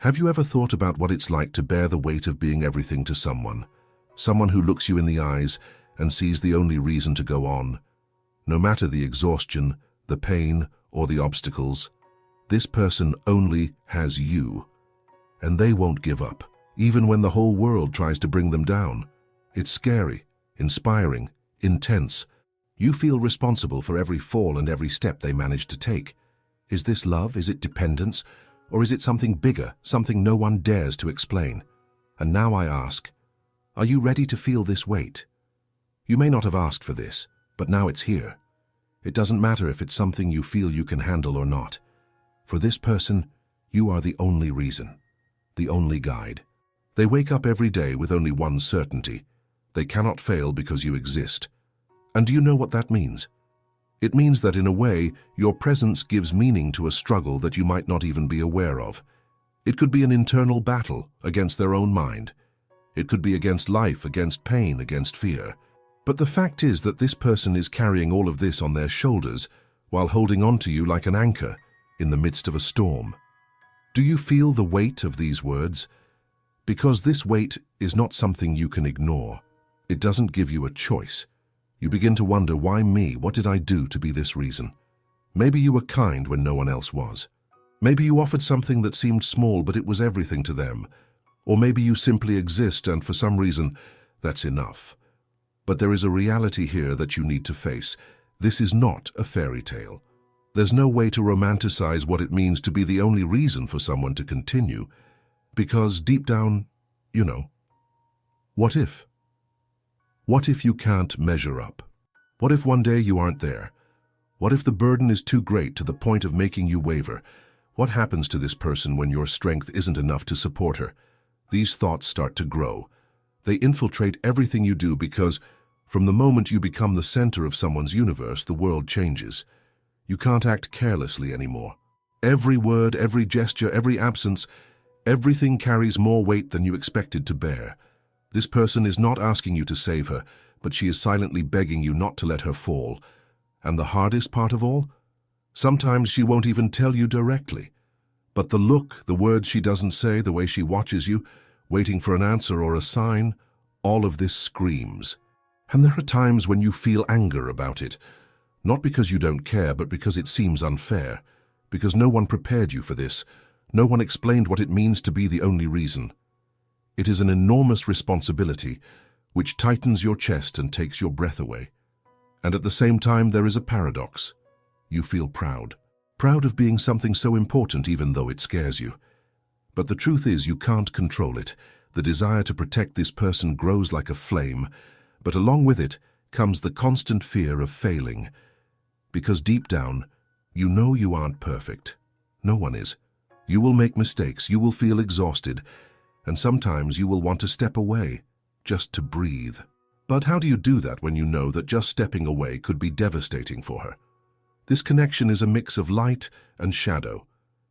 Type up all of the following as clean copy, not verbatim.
Have you ever thought about what it's like to bear the weight of being everything to someone? Someone who looks you in the eyes and sees the only reason to go on. No matter the exhaustion, the pain, or the obstacles, this person only has you. And they won't give up, even when the whole world tries to bring them down. It's scary, inspiring, intense. You feel responsible for every fall and every step they manage to take. Is this love? Is it dependence? Or is it something bigger, something no one dares to explain? And now I ask, are you ready to feel this weight? You may not have asked for this, but now it's here. It doesn't matter if it's something you feel you can handle or not. For this person, you are the only reason, the only guide. They wake up every day with only one certainty. They cannot fail because you exist. And do you know what that means? It means that in a way, your presence gives meaning to a struggle that you might not even be aware of. It could be an internal battle against their own mind. It could be against life, against pain, against fear. But the fact is that this person is carrying all of this on their shoulders while holding on to you like an anchor in the midst of a storm. Do you feel the weight of these words? Because this weight is not something you can ignore. It doesn't give you a choice. You begin to wonder, why me? What did I do to be this reason? Maybe you were kind when no one else was. Maybe you offered something that seemed small, but it was everything to them. Or maybe you simply exist and for some reason, that's enough. But there is a reality here that you need to face. This is not a fairy tale. There's no way to romanticize what it means to be the only reason for someone to continue. Because deep down, you know, what if? What if you can't measure up? What if one day you aren't there? What if the burden is too great to the point of making you waver? What happens to this person when your strength isn't enough to support her? These thoughts start to grow. They infiltrate everything you do because from the moment you become the center of someone's universe, the world changes. You can't act carelessly anymore. Every word, every gesture, every absence, everything carries more weight than you expected to bear. This person is not asking you to save her, but she is silently begging you not to let her fall. And the hardest part of all? Sometimes she won't even tell you directly. But the look, the words she doesn't say, the way she watches you, waiting for an answer or a sign, all of this screams. And there are times when you feel anger about it. Not because you don't care, but because it seems unfair. Because no one prepared you for this. No one explained what it means to be the only reason. It is an enormous responsibility which tightens your chest and takes your breath away. And at the same time, there is a paradox. You feel proud. Proud of being something so important even though it scares you. But the truth is you can't control it. The desire to protect this person grows like a flame, but along with it comes the constant fear of failing. Because deep down, you know you aren't perfect. No one is. You will make mistakes, you will feel exhausted, and sometimes you will want to step away, just to breathe. But how do you do that when you know that just stepping away could be devastating for her? This connection is a mix of light and shadow.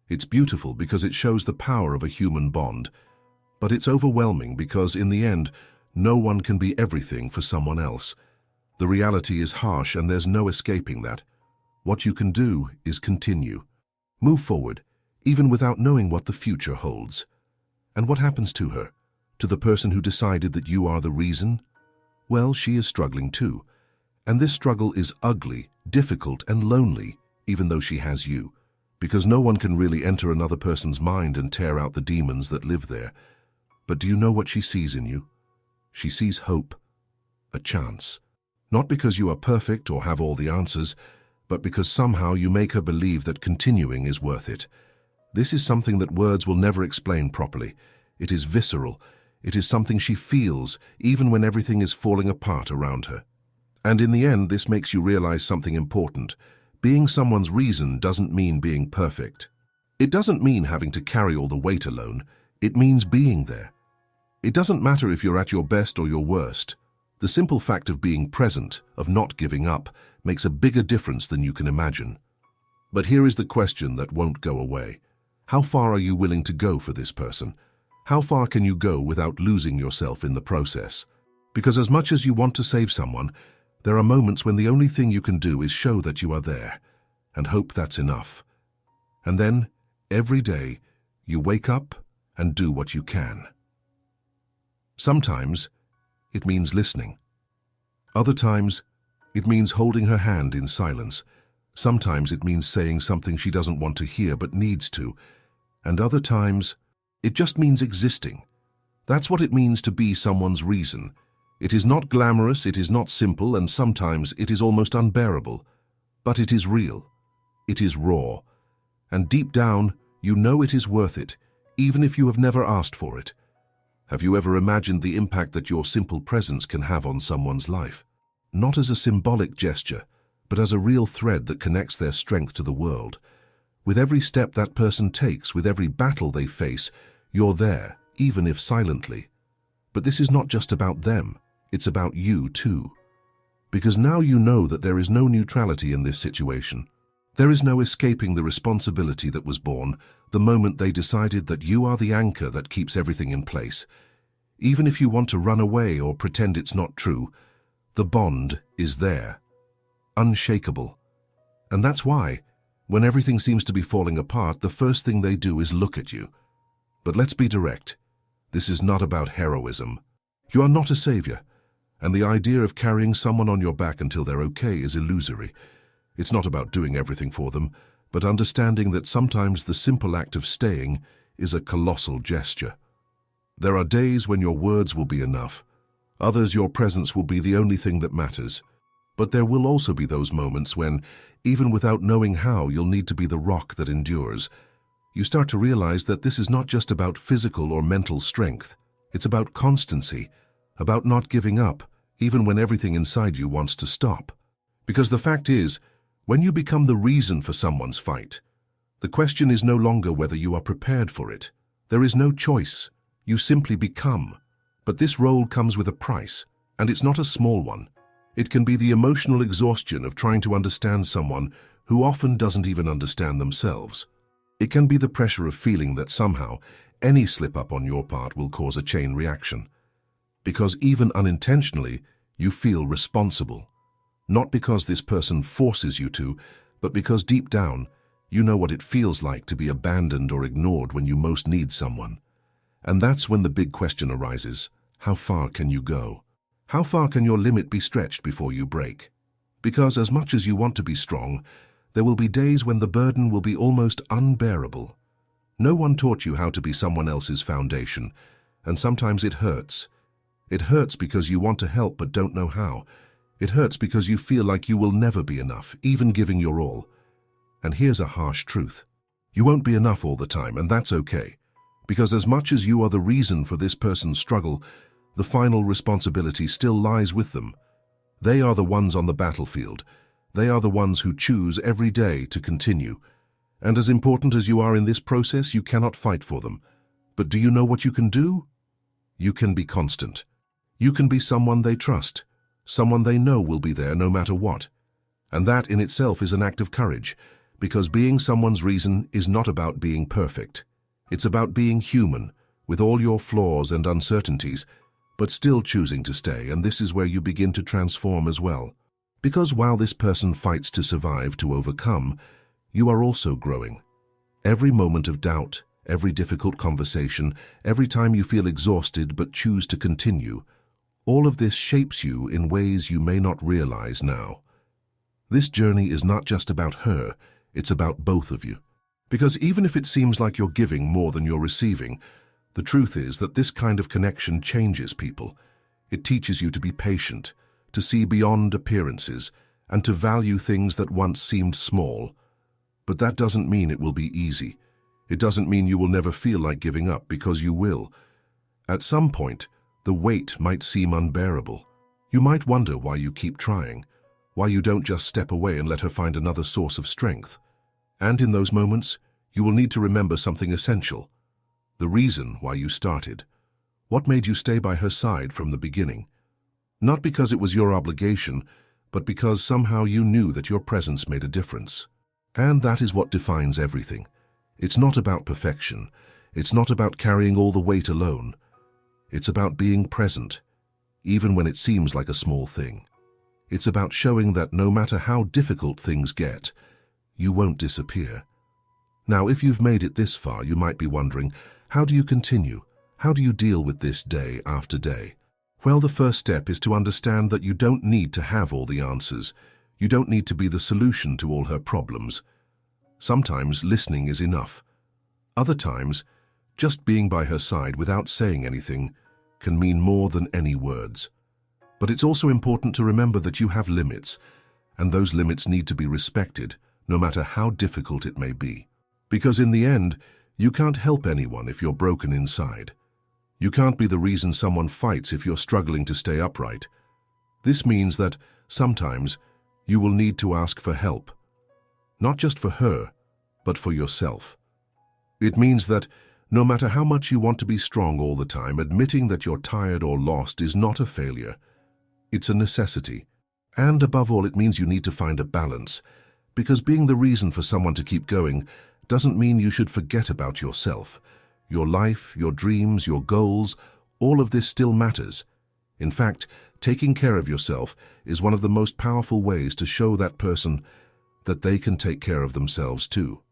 It's beautiful because it shows the power of a human bond, but it's overwhelming because in the end, no one can be everything for someone else. The reality is harsh and there's no escaping that. What you can do is continue. Move forward, even without knowing what the future holds. And what happens to her? To the person who decided that you are the reason? Well, she is struggling too. And this struggle is ugly, difficult, and lonely, even though she has you. Because no one can really enter another person's mind and tear out the demons that live there. But do you know what she sees in you? She sees hope, a chance. Not because you are perfect or have all the answers, but because somehow you make her believe that continuing is worth it. This is something that words will never explain properly. It is visceral. It is something she feels, even when everything is falling apart around her. And in the end, this makes you realize something important. Being someone's reason doesn't mean being perfect. It doesn't mean having to carry all the weight alone. It means being there. It doesn't matter if you're at your best or your worst. The simple fact of being present, of not giving up, makes a bigger difference than you can imagine. But here is the question that won't go away. How far are you willing to go for this person? How far can you go without losing yourself in the process? Because as much as you want to save someone, there are moments when the only thing you can do is show that you are there, and hope that's enough. And then, every day, you wake up and do what you can. Sometimes it means listening. Other times it means holding her hand in silence. Sometimes it means saying something she doesn't want to hear but needs to. And other times it just means existing. That's what it means to be someone's reason. It is not glamorous, it is not simple, and sometimes it is almost unbearable. But it is real. It is raw. And deep down, you know it is worth it, even if you have never asked for it. Have you ever imagined the impact that your simple presence can have on someone's life? Not as a symbolic gesture, but as a real thread that connects their strength to the world. With every step that person takes, with every battle they face, you're there, even if silently. But this is not just about them, it's about you too. Because now you know that there is no neutrality in this situation. There is no escaping the responsibility that was born the moment they decided that you are the anchor that keeps everything in place. Even if you want to run away or pretend it's not true, the bond is there, unshakable. And that's why, when everything seems to be falling apart, the first thing they do is look at you. But let's be direct. This is not about heroism. You are not a savior, and the idea of carrying someone on your back until they're okay is illusory. It's not about doing everything for them, but understanding that sometimes the simple act of staying is a colossal gesture. There are days when your words will be enough. Others, your presence will be the only thing that matters. But there will also be those moments when, even without knowing how, you'll need to be the rock that endures. You start to realize that this is not just about physical or mental strength. It's about constancy, about not giving up, even when everything inside you wants to stop. Because the fact is, when you become the reason for someone's fight, the question is no longer whether you are prepared for it. There is no choice. You simply become. But this role comes with a price, and it's not a small one. It can be the emotional exhaustion of trying to understand someone who often doesn't even understand themselves. It can be the pressure of feeling that somehow any slip-up on your part will cause a chain reaction. Because even unintentionally, you feel responsible. Not because this person forces you to, but because deep down, you know what it feels like to be abandoned or ignored when you most need someone. And that's when the big question arises: how far can you go? How far can your limit be stretched before you break? Because as much as you want to be strong, there will be days when the burden will be almost unbearable. No one taught you how to be someone else's foundation, and sometimes it hurts. It hurts because you want to help but don't know how. It hurts because you feel like you will never be enough, even giving your all. And here's a harsh truth. You won't be enough all the time, and that's okay. Because as much as you are the reason for this person's struggle, the final responsibility still lies with them. They are the ones on the battlefield. They are the ones who choose every day to continue. And as important as you are in this process, you cannot fight for them. But do you know what you can do? You can be constant. You can be someone they trust, someone they know will be there no matter what. And that in itself is an act of courage, because being someone's reason is not about being perfect. It's about being human, with all your flaws and uncertainties, but still choosing to stay, and this is where you begin to transform as well. Because while this person fights to survive, to overcome, you are also growing. Every moment of doubt, every difficult conversation, every time you feel exhausted but choose to continue, all of this shapes you in ways you may not realize now. This journey is not just about her, it's about both of you. Because even if it seems like you're giving more than you're receiving, the truth is that this kind of connection changes people. It teaches you to be patient, to see beyond appearances, and to value things that once seemed small. But that doesn't mean it will be easy. It doesn't mean you will never feel like giving up, because you will. At some point, the weight might seem unbearable. You might wonder why you keep trying, why you don't just step away and let her find another source of strength. And in those moments, you will need to remember something essential. The reason why you started. What made you stay by her side from the beginning? Not because it was your obligation, but because somehow you knew that your presence made a difference. And that is what defines everything. It's not about perfection. It's not about carrying all the weight alone. It's about being present, even when it seems like a small thing. It's about showing that no matter how difficult things get, you won't disappear. Now, if you've made it this far, you might be wondering, How do you continue? How do you deal with this day after day? Well, the first step is to understand that you don't need to have all the answers. You don't need to be the solution to all her problems. Sometimes listening is enough. Other times, just being by her side without saying anything can mean more than any words. But it's also important to remember that you have limits, and those limits need to be respected, no matter how difficult it may be. Because in the end, you can't help anyone if you're broken inside. You can't be the reason someone fights if you're struggling to stay upright. This means that sometimes you will need to ask for help, not just for her, but for yourself. It means that no matter how much you want to be strong all the time, admitting that you're tired or lost is not a failure. It's a necessity. And above all, it means you need to find a balance, because being the reason for someone to keep going doesn't mean you should forget about yourself. Your life, your dreams, your goals, all of this still matters. In fact, taking care of yourself is one of the most powerful ways to show that person that they can take care of themselves too.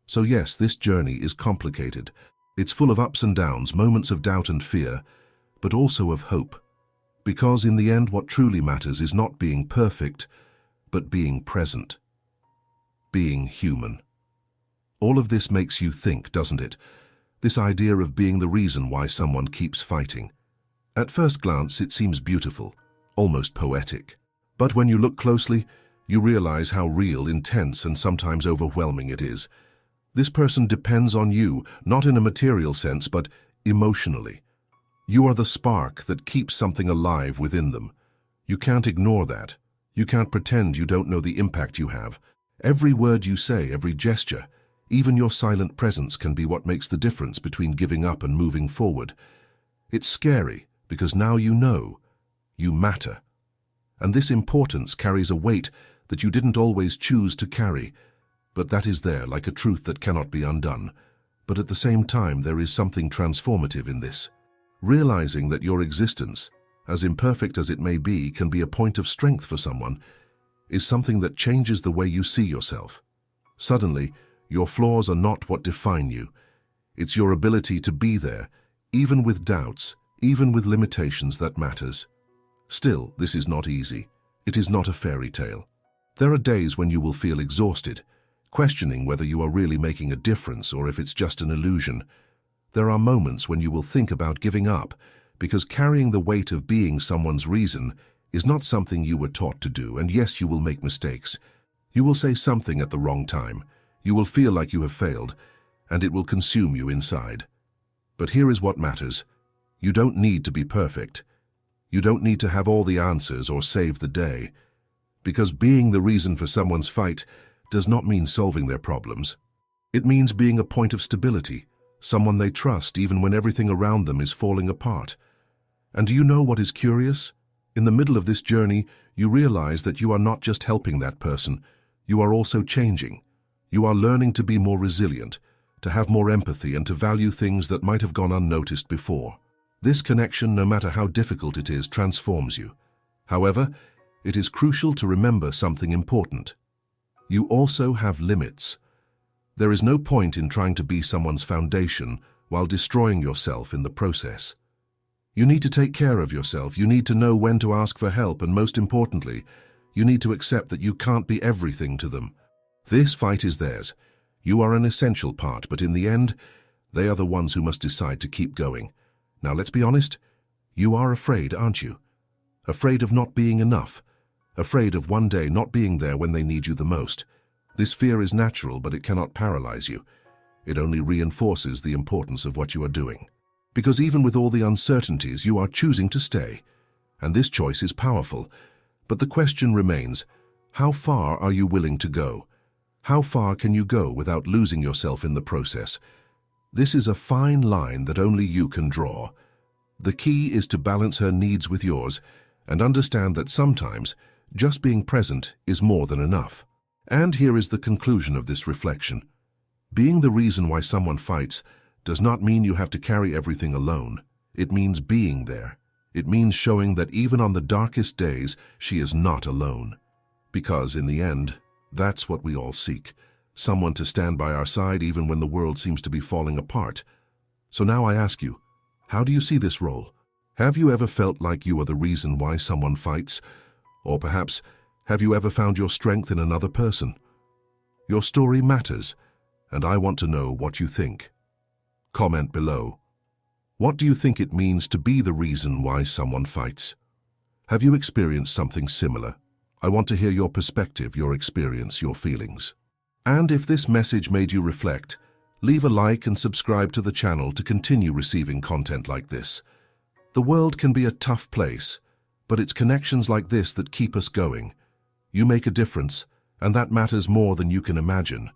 So yes, this journey is complicated. It's full of ups and downs, moments of doubt and fear, but also of hope. Because in the end, what truly matters is not being perfect, but being present. Being human. All of this makes you think, doesn't it? This idea of being the reason why someone keeps fighting. At first glance, it seems beautiful, almost poetic. But when you look closely, you realize how real, intense, and sometimes overwhelming it is. This person depends on you, not in a material sense, but emotionally. You are the spark that keeps something alive within them. You can't ignore that. You can't pretend you don't know the impact you have. Every word you say, every gesture, even your silent presence can be what makes the difference between giving up and moving forward. It's scary because now you know. You matter. And this importance carries a weight that you didn't always choose to carry. But that is there, like a truth that cannot be undone. But at the same time, there is something transformative in this. Realizing that your existence, as imperfect as it may be, can be a point of strength for someone, is something that changes the way you see yourself. Suddenly, your flaws are not what define you. It's your ability to be there, even with doubts, even with limitations, that matters. Still, this is not easy. It is not a fairy tale. There are days when you will feel exhausted, questioning whether you are really making a difference or if it's just an illusion. There are moments when you will think about giving up, because carrying the weight of being someone's reason is not something you were taught to do, and yes, you will make mistakes. You will say something at the wrong time. You will feel like you have failed, and it will consume you inside. But here is what matters. You don't need to be perfect. You don't need to have all the answers or save the day. Because being the reason for someone's fight does not mean solving their problems. It means being a point of stability, someone they trust even when everything around them is falling apart. And do you know what is curious? In the middle of this journey, you realize that you are not just helping that person, you are also changing. You are learning to be more resilient, to have more empathy, and to value things that might have gone unnoticed before. This connection, no matter how difficult it is, transforms you. However, it is crucial to remember something important. You also have limits. There is no point in trying to be someone's foundation while destroying yourself in the process. You need to take care of yourself. You need to know when to ask for help, and most importantly, you need to accept that you can't be everything to them. This fight is theirs. You are an essential part, but in the end, they are the ones who must decide to keep going. Now, let's be honest. You are afraid, aren't you? Afraid of not being enough. Afraid of one day not being there when they need you the most. This fear is natural, but it cannot paralyze you. It only reinforces the importance of what you are doing. Because even with all the uncertainties, you are choosing to stay. And this choice is powerful. But the question remains, how far are you willing to go? How far can you go without losing yourself in the process? This is a fine line that only you can draw. The key is to balance her needs with yours and understand that sometimes just being present is more than enough. And here is the conclusion of this reflection. Being the reason why someone fights does not mean you have to carry everything alone. It means being there. It means showing that even on the darkest days, she is not alone. Because in the end, that's what we all seek. Someone to stand by our side even when the world seems to be falling apart. So now I ask you, how do you see this role? Have you ever felt like you are the reason why someone fights? Or perhaps, have you ever found your strength in another person? Your story matters, and I want to know what you think. Comment below. What do you think it means to be the reason why someone fights? Have you experienced something similar? I want to hear your perspective, your experience, your feelings. And if this message made you reflect, leave a like and subscribe to the channel to continue receiving content like this. The world can be a tough place, but it's connections like this that keep us going. You make a difference, and that matters more than you can imagine.